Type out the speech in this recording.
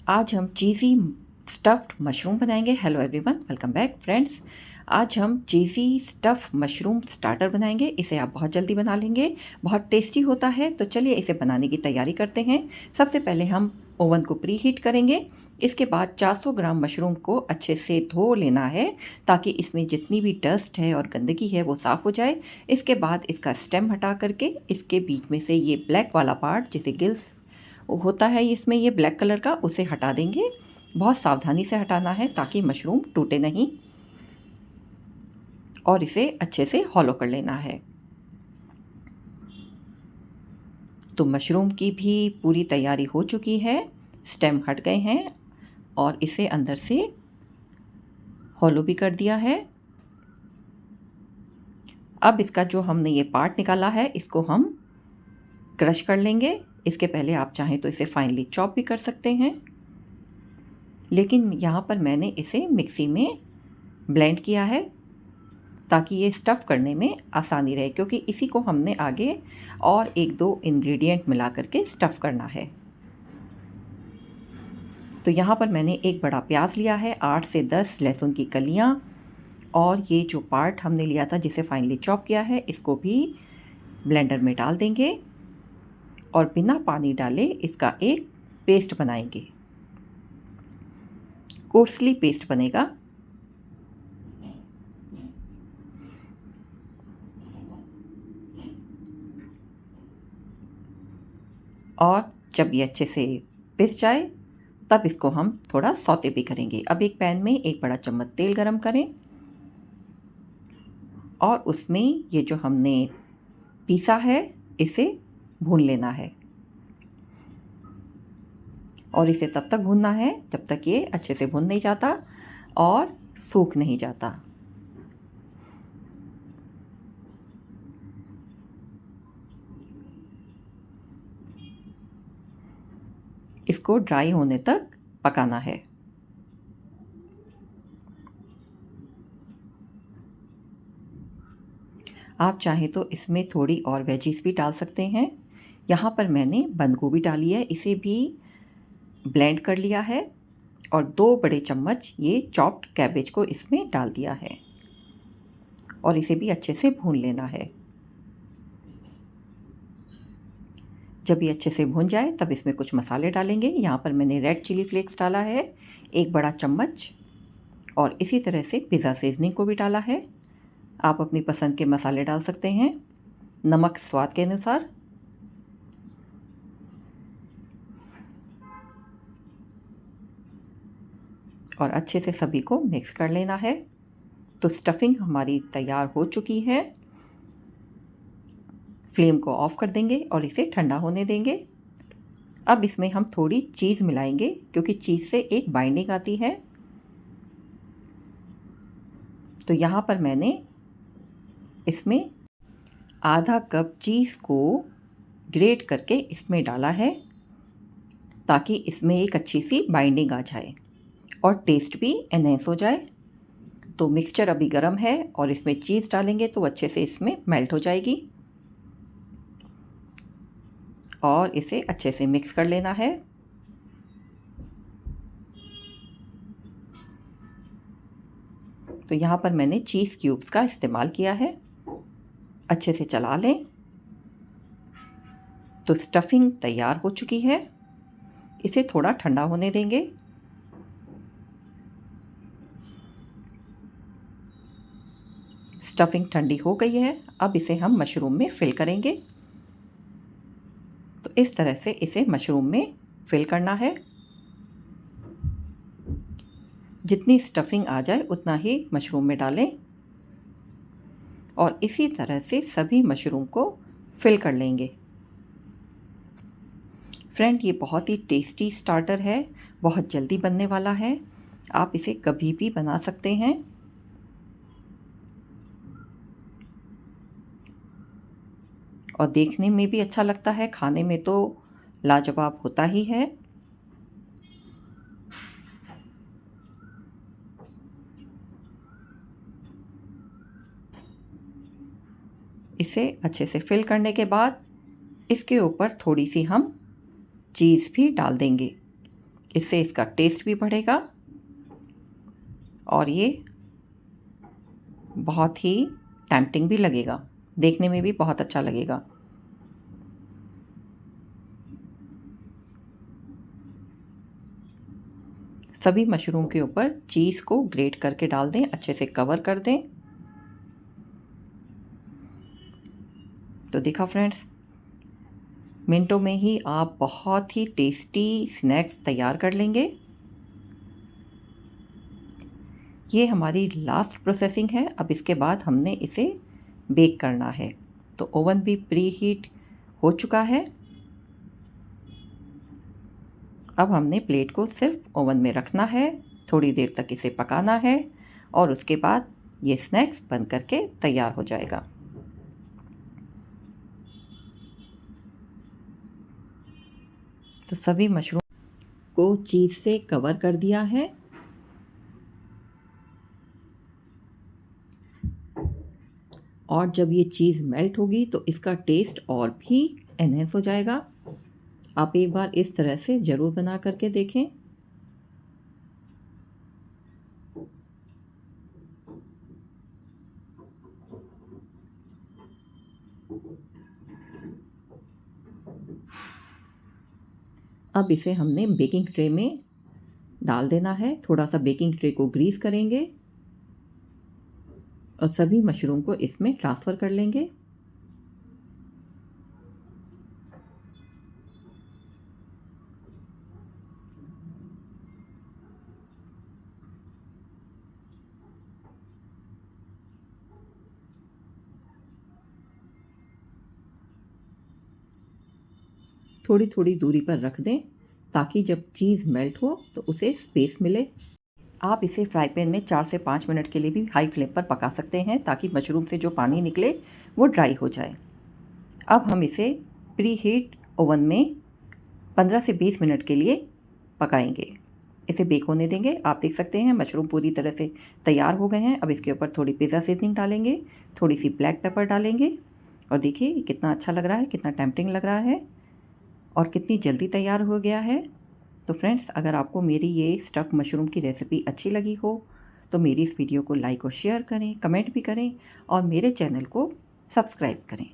आज हम चीज़ी stuffed mushroom बनाएंगे। Hello everyone, welcome back friends. आज हम चीज़ी स्टफ़ मशरूम स्टार्टर बनाएंगे। इसे आप बहुत जल्दी बना लेंगे, बहुत टेस्टी होता है। तो चलिए इसे बनाने की तैयारी करते हैं। सबसे पहले हम ओवन को प्री हीट करेंगे। इसके बाद 400 ग्राम मशरूम को अच्छे से धो लेना है ताकि इसमें जितनी भी डस्ट है और गंदगी है वो साफ़ हो जाए। इसके बाद इसका स्टेम हटा करके इसके बीच में से ये ब्लैक वाला पार्ट जिसे गिल्स होता है इसमें ये ब्लैक कलर का, उसे हटा देंगे। बहुत सावधानी से हटाना है ताकि मशरूम टूटे नहीं, और इसे अच्छे से हॉलो कर लेना है। तो मशरूम की भी पूरी तैयारी हो चुकी है, स्टेम हट गए हैं और इसे अंदर से हॉलो भी कर दिया है। अब इसका जो हमने ये पार्ट निकाला है इसको हम क्रश कर लेंगे। इसके पहले आप चाहें तो इसे फाइनली चॉप भी कर सकते हैं, लेकिन यहाँ पर मैंने इसे मिक्सी में ब्लेंड किया है ताकि ये स्टफ़ करने में आसानी रहे, क्योंकि इसी को हमने आगे और एक दो इंग्रेडिएंट मिला करके स्टफ़ करना है। तो यहाँ पर मैंने एक बड़ा प्याज लिया है, 8 से 10 लहसुन की कलियाँ, और ये जो पार्ट हमने लिया था जिसे फाइनली चॉप किया है इसको भी ब्लेंडर में डाल देंगे और बिना पानी डाले इसका एक पेस्ट बनाएंगे। कोर्सली पेस्ट बनेगा। और जब ये अच्छे से पिस जाए तब इसको हम थोड़ा सौते भी करेंगे। अब एक पैन में एक बड़ा चम्मच तेल गरम करें और उसमें ये जो हमने पीसा है इसे भून लेना है, और इसे तब तक भूनना है जब तक ये अच्छे से भून नहीं जाता और सूख नहीं जाता। इसको ड्राई होने तक पकाना है। आप चाहें तो इसमें थोड़ी और वेजीज भी डाल सकते हैं। यहाँ पर मैंने बंद गोभी डाली है, इसे भी ब्लेंड कर लिया है, और 2 बड़े चम्मच ये चॉप्ड कैबेज को इसमें डाल दिया है और इसे भी अच्छे से भून लेना है। जब ये अच्छे से भून जाए तब इसमें कुछ मसाले डालेंगे। यहाँ पर मैंने रेड चिली फ्लेक्स डाला है 1 बड़ा चम्मच, और इसी तरह से पिज़्ज़ा सीजनिंग को भी डाला है। आप अपनी पसंद के मसाले डाल सकते हैं, नमक स्वाद के अनुसार। और अच्छे से सभी को मिक्स कर लेना है। तो स्टफिंग हमारी तैयार हो चुकी है। फ्लेम को ऑफ कर देंगे और इसे ठंडा होने देंगे। अब इसमें हम थोड़ी चीज़ मिलाएंगे क्योंकि चीज़ से एक बाइंडिंग आती है। तो यहाँ पर मैंने इसमें आधा कप चीज़ को ग्रेट करके इसमें डाला है ताकि इसमें एक अच्छी सी बाइंडिंग आ जाए और टेस्ट भी एनहेंस हो जाए। तो मिक्सचर अभी गर्म है और इसमें चीज़ डालेंगे तो अच्छे से इसमें मेल्ट हो जाएगी, और इसे अच्छे से मिक्स कर लेना है। तो यहाँ पर मैंने चीज़ क्यूब्स का इस्तेमाल किया है। अच्छे से चला लें। तो स्टफिंग तैयार हो चुकी है, इसे थोड़ा ठंडा होने देंगे। स्टफिंग ठंडी हो गई है, अब इसे हम मशरूम में फिल करेंगे। तो इस तरह से इसे मशरूम में फिल करना है। जितनी स्टफिंग आ जाए उतना ही मशरूम में डालें और इसी तरह से सभी मशरूम को फिल कर लेंगे। फ्रेंड, ये बहुत ही टेस्टी स्टार्टर है, बहुत जल्दी बनने वाला है। आप इसे कभी भी बना सकते हैं। और देखने में भी अच्छा लगता है, खाने में तो लाजवाब होता ही है। इसे अच्छे से फिल करने के बाद इसके ऊपर थोड़ी सी हम चीज़ भी डाल देंगे। इससे इसका टेस्ट भी बढ़ेगा और ये बहुत ही टेम्पटिंग भी लगेगा, देखने में भी बहुत अच्छा लगेगा। सभी मशरूम के ऊपर चीज़ को ग्रेट करके डाल दें, अच्छे से कवर कर दें। तो देखा फ्रेंड्स, मिनटों में ही आप बहुत ही टेस्टी स्नैक्स तैयार कर लेंगे। ये हमारी लास्ट प्रोसेसिंग है। अब इसके बाद हमने इसे बेक करना है। तो ओवन भी प्री हीट हो चुका है। अब हमने प्लेट को सिर्फ ओवन में रखना है, थोड़ी देर तक इसे पकाना है और उसके बाद ये स्नैक्स बन करके तैयार हो जाएगा। तो सभी मशरूम को चीज़ से कवर कर दिया है। और जब ये चीज़ मेल्ट होगी तो इसका टेस्ट और भी एनहेंस हो जाएगा। आप एक बार इस तरह से ज़रूर बना करके देखें। अब इसे हमने बेकिंग ट्रे में डाल देना है। थोड़ा सा बेकिंग ट्रे को ग्रीस करेंगे और सभी मशरूम को इसमें ट्रांसफ़र कर लेंगे। थोड़ी थोड़ी दूरी पर रख दें ताकि जब चीज़ मेल्ट हो तो उसे स्पेस मिले। आप इसे फ्राई पैन में 4 से 5 मिनट के लिए भी हाई फ्लेम पर पका सकते हैं ताकि मशरूम से जो पानी निकले वो ड्राई हो जाए। अब हम इसे प्री हीट ओवन में 15 से 20 मिनट के लिए पकाएंगे। इसे बेक होने देंगे। आप देख सकते हैं मशरूम पूरी तरह से तैयार हो गए हैं। अब इसके ऊपर थोड़ी पिज़्ज़ा सीजनिंग डालेंगे, थोड़ी सी ब्लैक पेपर डालेंगे और देखिए कितना अच्छा लग रहा है, कितना टेम्पटिंग लग रहा है और कितनी जल्दी तैयार हो गया है। तो फ्रेंड्स, अगर आपको मेरी ये स्टफ़ मशरूम की रेसिपी अच्छी लगी हो तो मेरी इस वीडियो को लाइक और शेयर करें, कमेंट भी करें और मेरे चैनल को सब्सक्राइब करें।